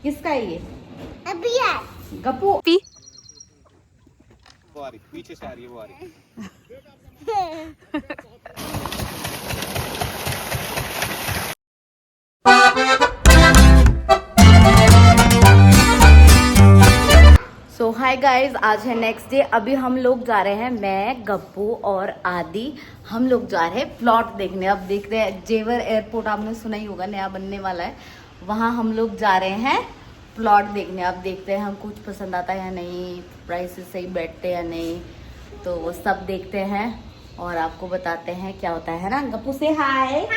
किसका है ये? अभी है गप्पू वो आ रही पीछे से आ रही है वो आ रही सो हाय गाइज, आज है नेक्स्ट डे। अभी हम लोग जा रहे हैं, मैं गप्पू और आदि, हम लोग जा रहे हैं प्लॉट देखने। अब देख रहे हैं जेवर एयरपोर्ट, आपने सुना ही होगा, नया बनने वाला है, वहाँ हम लोग जा रहे हैं प्लॉट देखने। अब देखते हैं हम कुछ पसंद आता है या नहीं, प्राइसेस सही बैठते या नहीं, तो वो सब देखते हैं और आपको बताते हैं क्या होता है ना। गप्पू से हाय,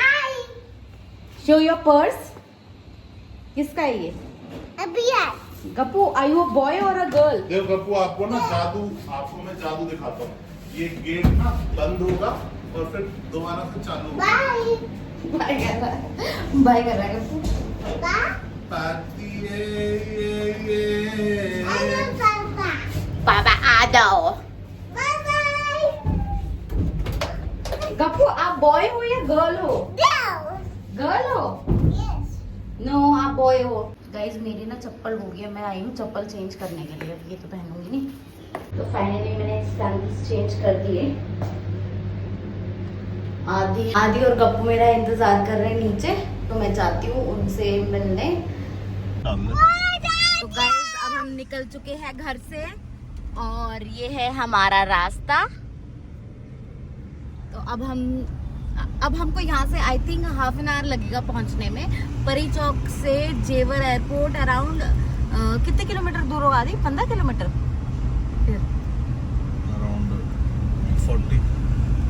शो योर पर्स। किसका है ये? अभी है Gappu, are you a boy or a girl? देखो गप्पू, आपको ना जादू, आपको मैं जादू दिखाता हूँ। ये गेट ना बंद होगा और फिर दोबारा से चालू होगा। बाय बाय कर रहा है, बाय कर रहा है गप्पू। पार्टी हेलो पापा पापा आ जाओ। बाय बाय गप्पू, आप बॉय हो या गर्ल हो? गर्ल हो? यस नो, आप बॉय हो। गाइज मेरी ना चप्पल हो गई है, मैं आई हूँ चप्पल चेंज करने के लिए, ये तो पहनूंगी नहीं। तो फाइनली मैंने सैंडल्स चेंज कर दिए। आदि और गप्पू मेरा इंतजार कर रहे हैं नीचे, तो मैं जाती हूँ उनसे मिलने। तो गाइज अब हम निकल चुके हैं घर से और ये है हमारा रास्ता। तो अब हमको यहाँ से I think half an hour लगेगा पहुँचने में। परी चौक से जेवर एयरपोर्ट अराउंड कितने किलोमीटर दूर होगा आदि? 15 किलोमीटर,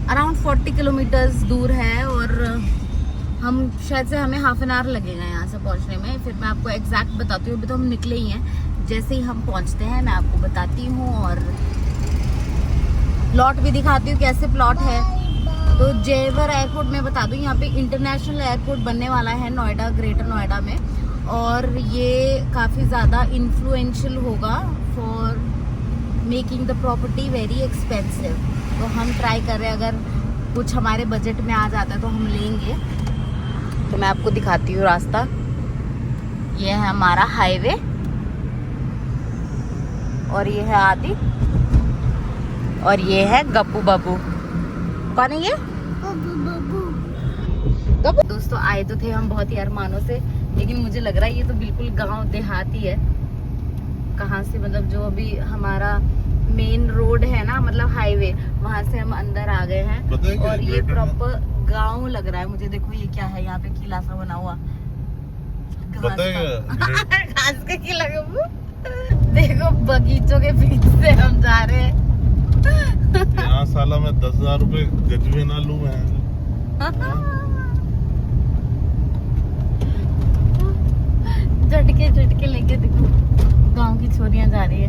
अराउंड 40 किलोमीटर्स दूर है। और हम शायद से हमें हाफ एन आवर लगेगा यहाँ से पहुँचने में। फिर मैं आपको एग्जैक्ट बताती हूँ, अभी तो हम निकले ही हैं। जैसे ही हम पहुँचते हैं मैं आपको बताती हूँ और प्लॉट भी दिखाती हूँ कैसे प्लॉट है। तो जेवर एयरपोर्ट में बता दूं, यहाँ पे इंटरनेशनल एयरपोर्ट बनने वाला है नोएडा, ग्रेटर नोएडा में, और ये काफ़ी ज़्यादा इन्फ्लुएंशियल होगा for making the property very expensive. तो हम ट्राई कर रहे हैं, अगर कुछ हमारे बजट में आ जाता है तो हम लेंगे। तो मैं आपको दिखाती हूँ रास्ता। ये है हमारा हाईवे और ये है आदि और ये है गप्पू बाबू। कौन है ये? दोस्तों आए तो थे हम बहुत ही अरमानों से, लेकिन मुझे लग रहा है ये तो बिल्कुल गांव देहात ही है। कहाँ से, मतलब जो अभी हमारा मेन रोड है ना, मतलब हाईवे, वहां से हम अंदर आ गए हैं और ये प्रॉपर गांव लग रहा है मुझे। देखो ये क्या है, यहाँ पे किला सा बना हुआ, घास का किला। देखो बगीचों के बीच से हम जा रहे हैं। यहाँ साला मैं 10,000 रुपए गज में ना लूं मैं। झटके लेके देखो गांव की छोरियां जा रही है।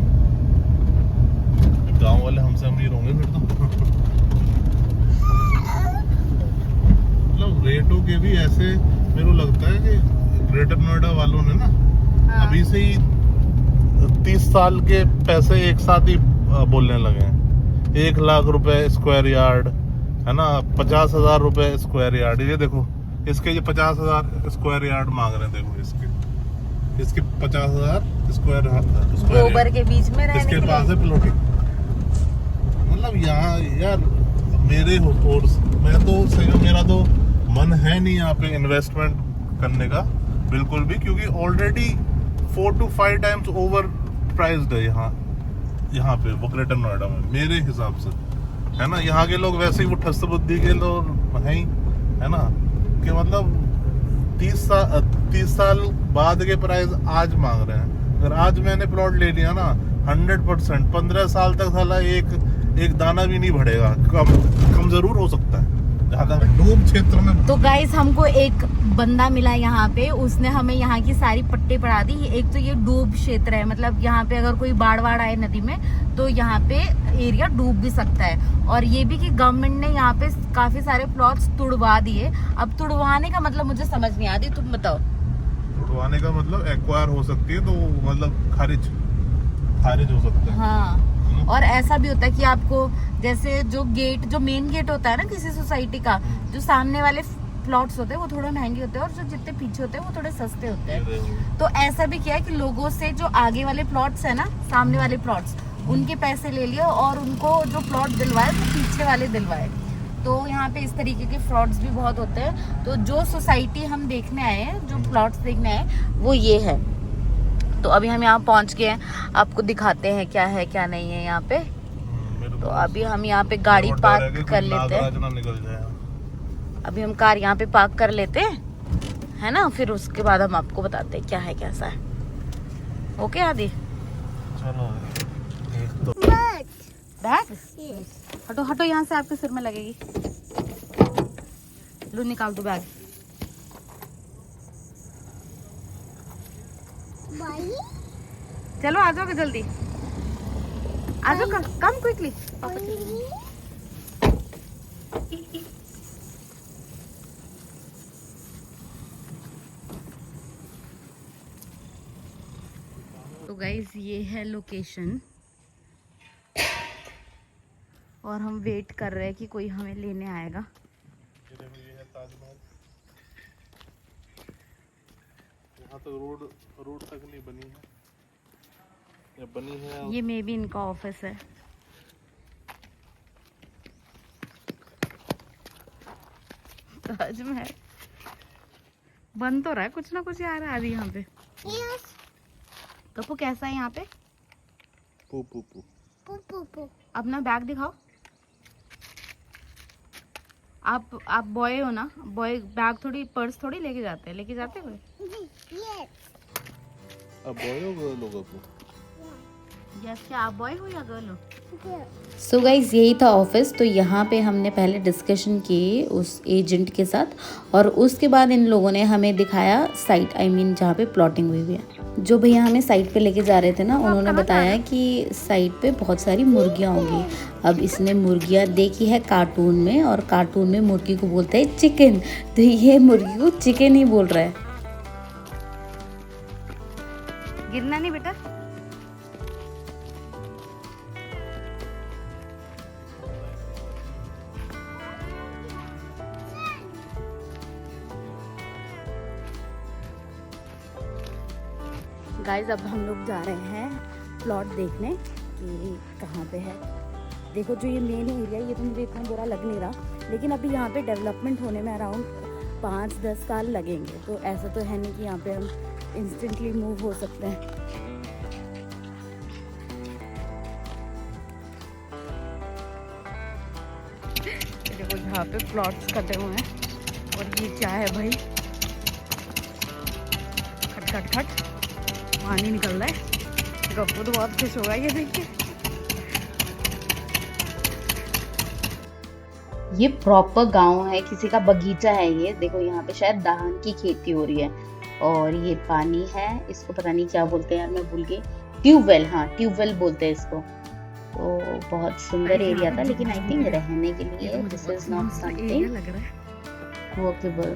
गांव वाले हमसे अमीर होंगे फिर तो। मतलब रेटों के भी ऐसे मेरे को लगता है कि ग्रेटर नोएडा वालों ने ना अभी से ही 30 साल के पैसे एक साथ ही बोलने लगे हैं। 1 लाख रुपए स्क्वायर यार्ड है ना, 50,000 रुपए स्क्वायर यार्ड। ये देखो इसके, ये 50,000 स्क्वायर यार्ड मांग रहे हैं। देखो इसके 50,000 स्क्वायर गोबर के बीच में रहने इसके पास है प्लॉटिंग। मतलब यहाँ यार मेरे मैं तो सही, मेरा तो मन है नहीं यहाँ पे इन्वेस्टमेंट करने का बिल्कुल भी, क्योंकि already 4 to 5 times over priced है यहाँ पे वो ग्रेटर नोएडा में मेरे हिसाब से, है ना। यहाँ के लोग वैसे ही वो ठस्त बुद्धि के लोग हैं ही, है ना, कि मतलब 30 साल बाद के प्राइस आज मांग रहे हैं। अगर आज मैंने प्लॉट ले लिया ना 100% 15 साल तक साला एक दाना भी नहीं बढ़ेगा, कम जरूर हो सकता है डूब क्षेत्र में। तो गाइस हमको एक बंदा मिला यहाँ पे, उसने हमें यहाँ की सारी पट्टी पढ़ा दी। एक तो ये डूब क्षेत्र है, मतलब यहाँ पे अगर कोई बाढ़ आए नदी में तो यहाँ पे एरिया डूब भी सकता है। और ये भी कि गवर्नमेंट ने यहाँ पे काफी सारे प्लॉट्स तुड़वा दिए। अब तुड़वाने का मतलब मुझे समझ नहीं आती, तुम बताओ। तुड़वाने का मतलब एक्वायर हो सकती है, तो मतलब खारिज हो सकता है। हाँ, और ऐसा भी होता है कि आपको जैसे जो मेन गेट होता है ना किसी सोसाइटी का, जो सामने वाले प्लॉट्स होते हैं वो थोड़े महंगे होते हैं और जो जितने पीछे होते हैं वो थोड़े सस्ते होते हैं। तो ऐसा भी किया है कि लोगों से जो आगे वाले प्लॉट्स है ना, सामने वाले प्लॉट्स, उनके पैसे ले लिए और उनको जो प्लॉट दिलवाए वो पीछे वाले दिलवाए। तो यहाँ पे इस तरीके के फ्रॉड्स भी बहुत होते हैं। तो जो सोसाइटी हम देखने आए हैं, जो प्लॉट्स देखने आए, वो ये है। तो अभी हम यहाँ पहुँच गए हैं, आपको दिखाते हैं क्या है क्या नहीं है यहाँ पे। तो अभी हम यहाँ पे गाड़ी पार्क कर लेते हैं। अभी हम कार यहाँ पे पार्क कर लेते हैं, है ना, फिर उसके बाद हम आपको बताते हैं क्या है कैसा है। ओके आदि, बैग हटो हटो यहाँ से, आपके सिर में लगेगी। लो निकाल दो बैग। चलो आ जाओगे जल्दी, आ जाओ, कम क्विकली। तो गाइस ये है लोकेशन और हम वेट कर रहे हैं कि कोई हमें लेने आएगा। यहाँ तो रोड तक नहीं बनी है, या बनी है। ये मे बी इनका ऑफिस है। ताजमहल बन तो रहा है, कुछ ना कुछ आ रहा है यहाँ पे। कपू कैसा है यहाँ पे? पू पू पू पू पू पू। अपना बैग दिखाओ। आप बॉय हो ना, बॉय बैग थोड़ी, पर्स थोड़ी लेके जाते हैं, लेके जाते कोई? अब बॉय हो गर्ल होगा पू? यस, क्या आप बॉय हो या गर्ल हो? सो गाइज यही था ऑफिस। तो यहाँ पे हमने पहले डिस्कशन की उस एजेंट के साथ और उसके बाद इन लोगों ने हमें दिखाया साइट, आई मीन जहाँ पे प्लॉटिंग हुई हुई है। जो भैया हमें साइट पे लेके जा रहे थे ना, उन्होंने बताया कि साइट पे बहुत सारी मुर्गियाँ होंगी। अब इसने मुर्गियाँ देखी है कार्टून में, और कार्टून में मुर्गी को बोलते हैं चिकन, तो ये मुर्गी को चिकन ही बोल रहा है। गिरना नहीं बेटा। गाइस अब हम लोग जा रहे हैं प्लॉट देखने कि कहाँ पे है। देखो जो ये मेन एरिया, ये तो मुझे इतना बुरा लग नहीं रहा, लेकिन अभी यहाँ पे डेवलपमेंट होने में अराउंड 5-10 साल लगेंगे। तो ऐसा तो है नहीं कि यहाँ पे हम इंस्टेंटली मूव हो सकते हैं। देखो यहाँ पे प्लॉट्स कटे हुए हैं और ये क्या है भाई, खट खट खट पानी निकल रहा है। गप्पू तो बहुत खुश होगा ये देख के। ये प्रॉपर गांव है, किसी का बगीचा है ये। देखो यहाँ पे शायद धान की खेती हो रही है और ये पानी है, इसको पता नहीं क्या बोलते हैं यार, मैं भूल गई। ट्यूबवेल, हाँ ट्यूबवेल बोलते हैं इसको। तो बहुत सुंदर एरिया था, लेकिन आई थिंक रहने के लिए this is not something workable.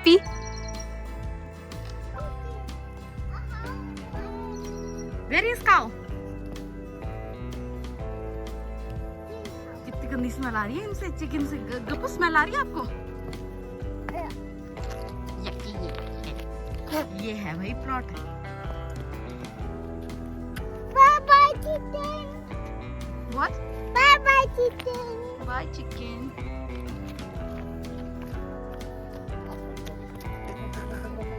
P Where is cow? कितनी गंदी स्मेल आ रही है इनसे, चिकन से। गप्पू स्मेल आ रही है आपको? ये है भाई प्लॉट है। Bye chicken. What? Bye chicken. Bye chicken.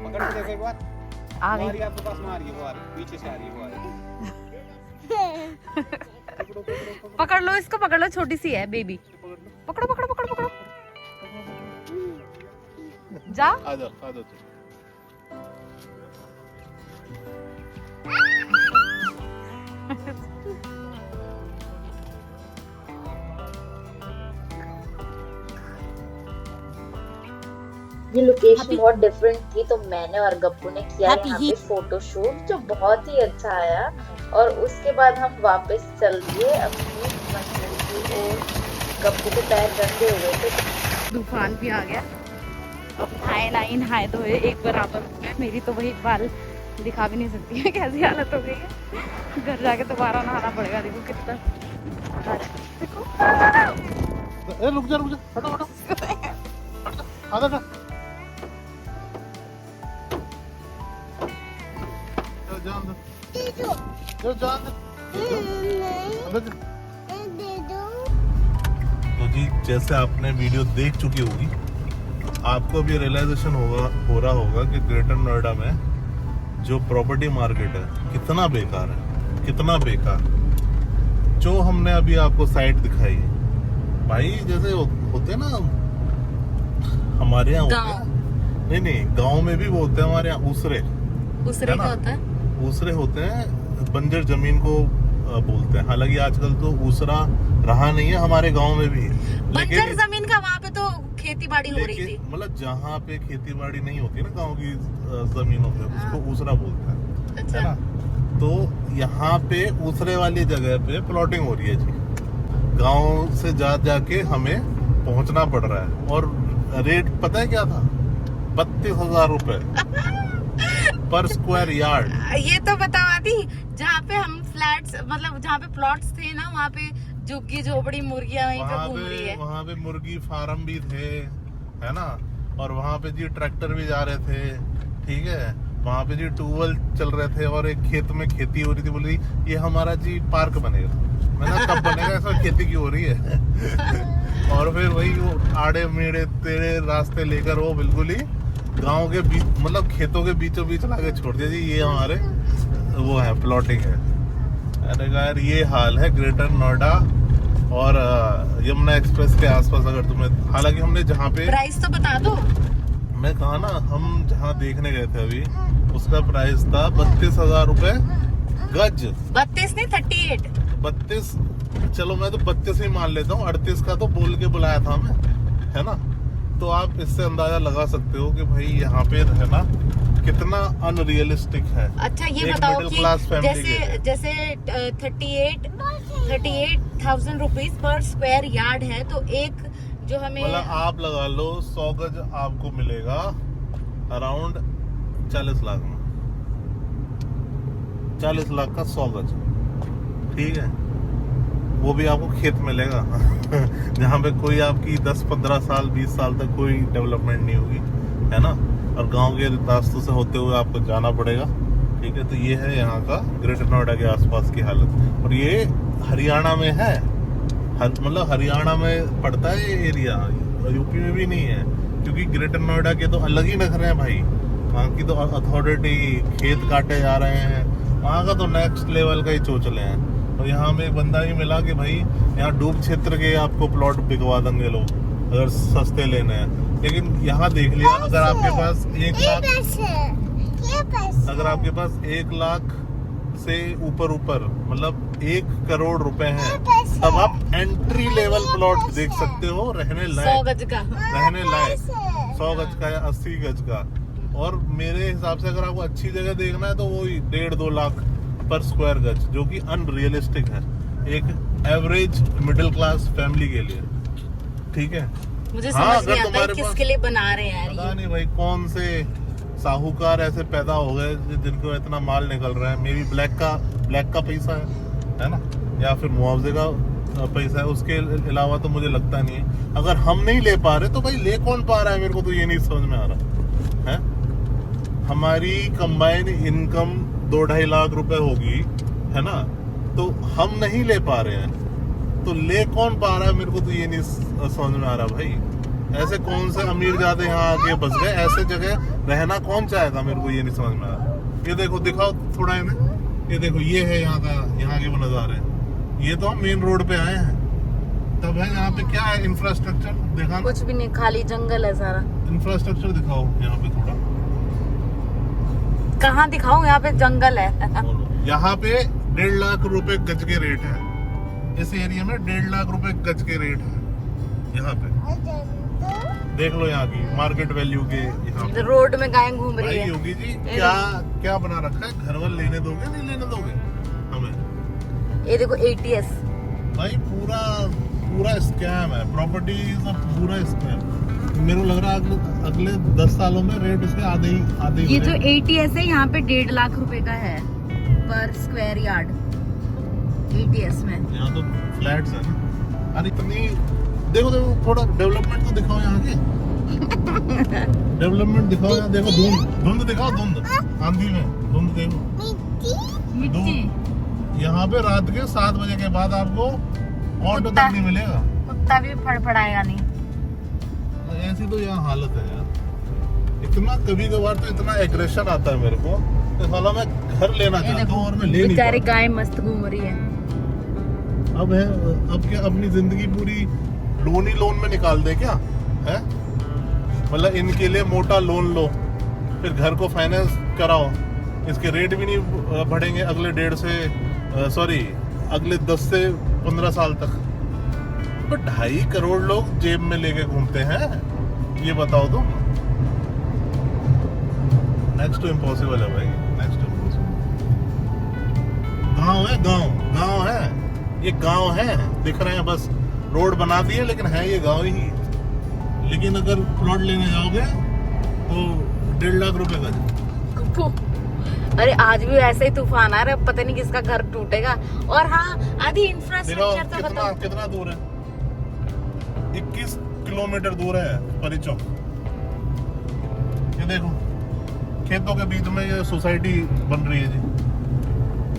पकड़ के देखो एक बार। आ वो आ रही गई। है आपके पास में, आ रही है, वो आ रही है, पीछे से आ रही है, वो आ रही है। पकड़ लो इसको, पकड़ लो, छोटी सी है बेबी। पकड़ो पकड़ो पकड़ो पकड़ो, जा। आ जा तू। ये लोकेशन बहुत डिफरेंट थी, तो मैंने और गप्पू ने किया यहाँ पे फोटो शूट, जो बहुत ही अच्छा आया। और उसके बाद हम वापस चल दिए अपनी मंजिल की ओर। गप्पू के पैर गंदे हो गए थे, तूफान भी आ गया। अब नहाए तो एक बराबर हो गया। मेरी तो वही बाल दिखा भी नहीं सकती है कैसी हालत हो गई है। घर जाके दोबारा नहाना पड़ेगा। देखो कितना, देखो ए रुक जा हटो हटो हट जा आधा जा जा अंदर दे दो जा अंदर नहीं अंदर जा। दे दो तो जी जैसे आपने वीडियो देख चुकी होगी, आपको भी रियलाइजेशन हो रहा होगा कि ग्रेटर नोएडा में जो प्रॉपर्टी मार्केट है कितना बेकार है, कितना बेकार। जो हमने अभी आपको साइट दिखाई है भाई, जैसे होते हैं ना हमारे यहाँ होते हैं, नहीं गांव में भी वो होते हैं हमारे यहाँ ऊसरे दूसरे क्या होता है? ऊसरे होते हैं, बंजर जमीन को बोलते हैं। हालांकि आजकल तो ऊसरा रहा नहीं है हमारे गांव में भी, बंजर जमीन का वहाँ पे तो खेती बाड़ी हो रही थी। मतलब जहाँ पे खेती बाड़ी नहीं होती ना गांव की जमीनों पे, उसको ऊसरा बोलते हैं, अच्छा। है ना। तो यहाँ पे ऊसरे वाली जगह पे प्लॉटिंग हो रही है जी। गांव से जाके हमें पहुंचना पड़ रहा है, और रेट पता है क्या था? 32,000 रुपए पर स्क्वायर यार्ड। ये तो बतावा दी, जहाँ पे हम फ्लैट्स मतलब जहाँ पे प्लॉट्स थे ना, वहाँ पे झुग्गी झोपड़ी मुर्गियाँ वहीं पे घूम रही है। वहाँ पे मुर्गी फार्म भी थे, है ना। और वहाँ पे जी ट्रैक्टर भी जा रहे थे, ठीक है। वहाँ पे जी ट्यूबवेल चल रहे थे, और एक खेत में खेती हो रही थी। बोली ये हमारा जी पार्क बनेगा। मैंने कब बनेगा, ऐसा खेती क्यों हो रही है। और फिर वही वो आड़े मेड़े तेरे रास्ते लेकर वो बिल्कुल ही गांव के बीच, मतलब खेतों के बीचों बीच लाके छोड़ दिया जी। ये हमारे वो है, प्लॉटिंग है। अरे यार ये हाल है ग्रेटर नोएडा और यमुना एक्सप्रेस के आसपास। अगर तुम्हें, हालांकि हमने जहाँ पे प्राइस तो बता दो। मैं कहा ना, हम जहाँ देखने गए थे अभी, उसका प्राइस था 32,000 रुपए गज। 32 नहीं 38। 32, चलो मैं तो 32 ही मान लेता हूँ, 38 का तो बोल के बुलाया था मैं, है ना। तो आप इससे अंदाजा लगा सकते हो कि भाई यहाँ पे रहना कितना अनरियलिस्टिक है। अच्छा ये एक बताओ मिडिल कि क्लास फैमिली के जैसे 38,000 रुपीज पर स्क्वायर यार्ड है, तो एक जो हमें मतलब आप लगा लो 100 गज आपको मिलेगा अराउंड 40 लाख में। 40 लाख का 100 गज, ठीक है। वो भी आपको खेत मिलेगा जहाँ पे कोई आपकी 10-15 साल 20 साल तक कोई डेवलपमेंट नहीं होगी, है ना। और गांव के रास्तों से होते हुए आपको जाना पड़ेगा, ठीक है। तो ये है यहाँ का ग्रेटर नोएडा के आसपास की हालत। और ये हरियाणा में है, मतलब हरियाणा में पड़ता है ये एरिया, यूपी में भी नहीं है। क्योंकि ग्रेटर नोएडा के तो अलग ही नखरे हैं भाई। वहाँ की तो अथॉरिटी, खेत काटे जा रहे हैं, वहाँ का तो नेक्स्ट लेवल का ही चोचले हैं। और यहाँ में एक बंदा ही मिला कि भाई यहाँ डूब क्षेत्र के आपको प्लॉट बिकवा देंगे लोग, अगर सस्ते लेने हैं। लेकिन यहाँ देख लिया, अगर आपके पास 1 लाख, अगर आपके पास 1 लाख से ऊपर मतलब 1 करोड़ रुपए हैं, तब आप एंट्री लेवल प्लॉट देख सकते हो, रहने 100 लायक, गज का। रहने लायक 100 गज का या 80 गज का। और मेरे हिसाब से अगर आपको अच्छी जगह देखना है तो वो 1.5-2 लाख पर स्क्वायर गज, जो कि अनरियलिस्टिक है एक एवरेज मिडिल क्लास फैमिली के लिए, ठीक है। मुझे हाँ, समझ नहीं अगर आता है किसके लिए बना रहे हैं यार पता ये। नहीं भाई कौन से साहूकार ऐसे पैदा हो गए जिनको इतना माल निकल रहा है। मे बी ब्लैक का पैसा है ना, या फिर मुआवजे का पैसा है। उसके अलावा तो मुझे लगता नहीं है। अगर हम नहीं ले पा रहे तो भाई ले कौन पा रहा है, मेरे को तो ये नहीं समझ में आ रहा है। हमारी कंबाइंड इनकम 2-2.5 लाख रुपए होगी, है ना। तो हम नहीं ले पा रहे हैं, तो ले कौन पा रहा है, मेरे को तो ये नहीं समझ में आ रहा भाई। ऐसे कौन से अमीर जाते यहाँ आके बस गए, ऐसे जगह रहना कौन चाहेगा, मेरे को ये नहीं समझ में आ रहा। ये देखो, दिखाओ थोड़ा इन्हें, ये देखो, ये है यहाँ के वो नज़ारे। ये तो हम मेन रोड पे आए हैं, तब है यहाँ पे क्या है इंफ्रास्ट्रक्चर देखा, कुछ भी नहीं, खाली जंगल है सारा। इंफ्रास्ट्रक्चर दिखाओ यहाँ पे थोड़ा। कहाँ दिखाऊं, यहाँ पे जंगल है। यहाँ पे 1.5 लाख रुपए गज के रेट है। इस एरिया में 1.5 लाख रुपए गज के रेट है यहाँ पे। देख लो यहाँ की मार्केट वैल्यू के। यहाँ पे रोड में गाय घूम रही भाई है। योगी जी क्या बना रखा है, घर वर लेने दोगे नहीं लेने दोगे हमें? ये देखो ATS भाई पूरा स्कैम है, प्रॉपर्टीज पूरा स्कैम। मेरे को लग रहा है अगले 10 सालों में रेट उसके आधे ही ये जो ATS है यहाँ पे 1.5 लाख रुपए का है पर स्क्वायर यार्ड ATS में। यहाँ तो फ्लैट्स है ना। और इतनी देखो देखो थोड़ा डेवलपमेंट तो दिखाओ यहाँ के। डेवलपमेंट दिखाओ यहाँ, देखो धुंध दिखाओ, धुंध आंधी में धुंध देखो। मिट्टी यहाँ पे रात के 7 बजे के बाद आपको ऑटो तक नहीं मिलेगा। कुत्ता भी फड़फड़ाएगा नहीं। ऐसी तो यहाँ हालत है यार। इतना कभी कभार तो इतना एग्रेशन आता है मेरे को, तो साला मैं घर लेना चाहता हूँ और मैं ले नहीं बेचारी पाता। गाय मस्त घूम रही है। अब क्या अपनी जिंदगी पूरी लोन ही लोन में निकाल दे क्या है? मतलब इनके लिए मोटा लोन लो, फिर घर को फाइनेंस कराओ, इसके रेट भी नहीं बढ़ेंगे अगले अगले 10 से 15 साल तक। तो 2.5 करोड़ लोग जेब में लेके घूमते हैं, ये बताओ तुम। नेक्स्ट टू इम्पॉसिबल है भाई, नेक्स्ट टू इम्पॉसिबल। गांव है, ये गांव है, दिख रहे हैं बस, रोड बना दिए लेकिन है ये गांव ही। लेकिन अगर प्लॉट लेने जाओगे तो 1.5 लाख रुपए का। अरे आज भी ऐसे ही तूफान आ रहा है, पता नहीं किसका घर टूटेगा। और हाँ, आधी इंफ्रास्ट्रक्चर तो बताओ कितना दूर है? 21 किलोमीटर दूर है परिचौक। ये देखो खेतों के बीच में ये सोसाइटी बन रही है जी।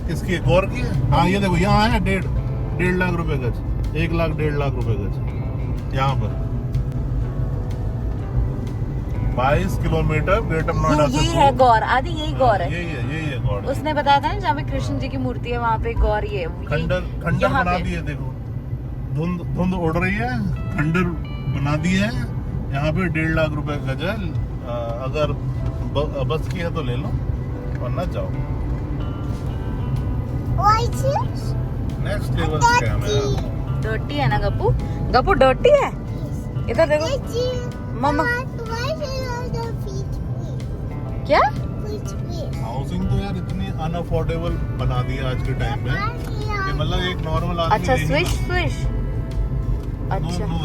किसकी है? गौर की है? हाँ ये देखो यहाँ है 1.5 लाख रुपए गज, 1 लाख 1.5 लाख रुपए गज यहाँ पर। 22 किलोमीटर ग्रेटर नोएडा से यही है गौर, आदि यही गौर है। यही है गौर। उसने बताया था ना जहाँ पे कृष्ण जी की मूर्ति है वहाँ पे गौर ये खंडर बना दिए, देखो धुंध उड़ रही है, खंडर बना दिए है यहाँ पे। 1.5 लाख रुपए गज है। अगर बस की है तो ले लो वरना जाओ। नेक्स्ट लेवल स्कैम है। डर्टी है ना गप्पू? गप्पू डर्टी है? इधर देखो मम्मा। क्या हाउसिंग तो यार इतनी अनअफोर्डेबल बना दी है आज के टाइम में कि मतलब एक नॉर्मल आदमी अच्छा ले नहीं स्विश पाता। स्विश। अच्छा नो।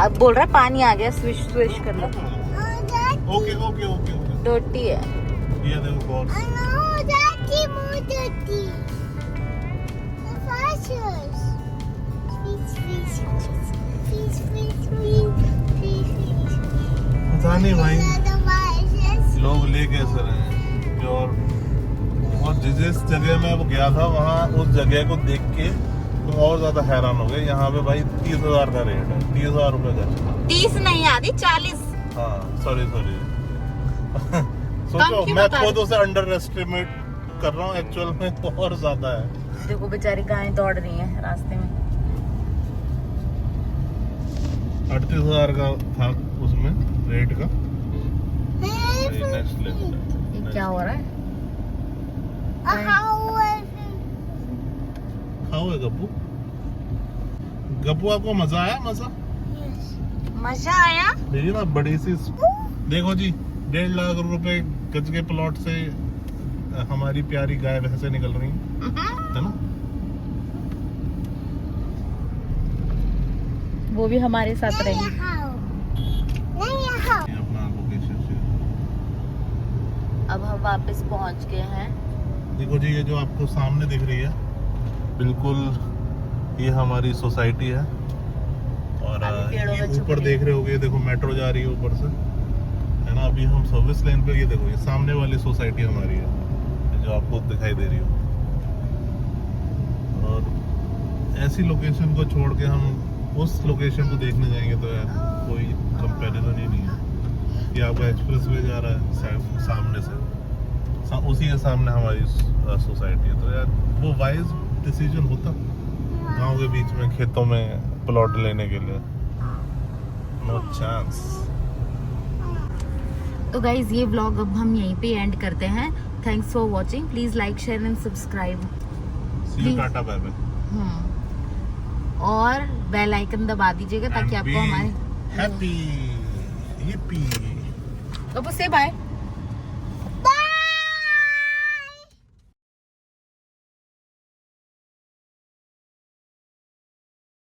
अब बोल रहा है पानी आ गया, स्विश स्विश कर लो। ओके डर्टी है। ये देखो गौर। पता नहीं भाई लोग ले कैसे रहे हैं। और जिस जगह में वो गया था वहाँ उस जगह को देख के तो और ज्यादा हैरान हो गए। यहाँ पे भाई 30,000 का रेट है, 30,000 रुपए का। 30 नहीं आदि 40। हाँ सॉरी सोचो मैं खुद उसे अंडर एस्टिमेट कर रहा हूँ, एक्चुअल में तो और ज्यादा है। देखो बेचारी गायें दौड़ रही हैं रास्ते में। 38,000 का था उसमें रेट का। नेक्स्ट लेवल है। ये क्या हो रहा है? खाओ है गप्पू आपको मजा आया? मजा आया? देखिए ना बड़ी सी, देखो जी 1.5 लाख रुपए गज के प्लॉट से हमारी प्यारी गाय भैंसे निकल रही है ना। वो भी हमारे साथ रहेंगी। अपना लोकेशन शेयर। अब हम वापस पहुंच गए हैं। देखो जी ये जो आपको सामने दिख रही है बिल्कुल ये हमारी सोसाइटी है। और ये ऊपर देख रहे होगे, देखो मेट्रो जा रही है ऊपर से, है ना। अभी हम सर्विस लाइन पे, ये देखो ये सामने वाली सोसाइटी हमारी है जो आपको दिखाई दे रही हो। और ऐसी लोकेशन को छोड़ के हम उस लोकेशन को देखने जाएंगे तो यार कोई कंपैरिजन ही नहीं है। ये आपका एक्सप्रेस वे जा रहा है सामने से, उसी के सामने हमारी सोसाइटी है। तो यार वो वाइज डिसीजन होता गांव के बीच में खेतों में प्लॉट लेने के लिए, नो चांस। तो गाइज ये व्लॉग अब हम यहीं पे एंड करते हैं। Thanks for watching. Please like share and subscribe. See you, टाटा बाय बाय। और बेल आइकन दबा दीजिएगा ताकि आपको हमारे हैप्पी। तो से बाय।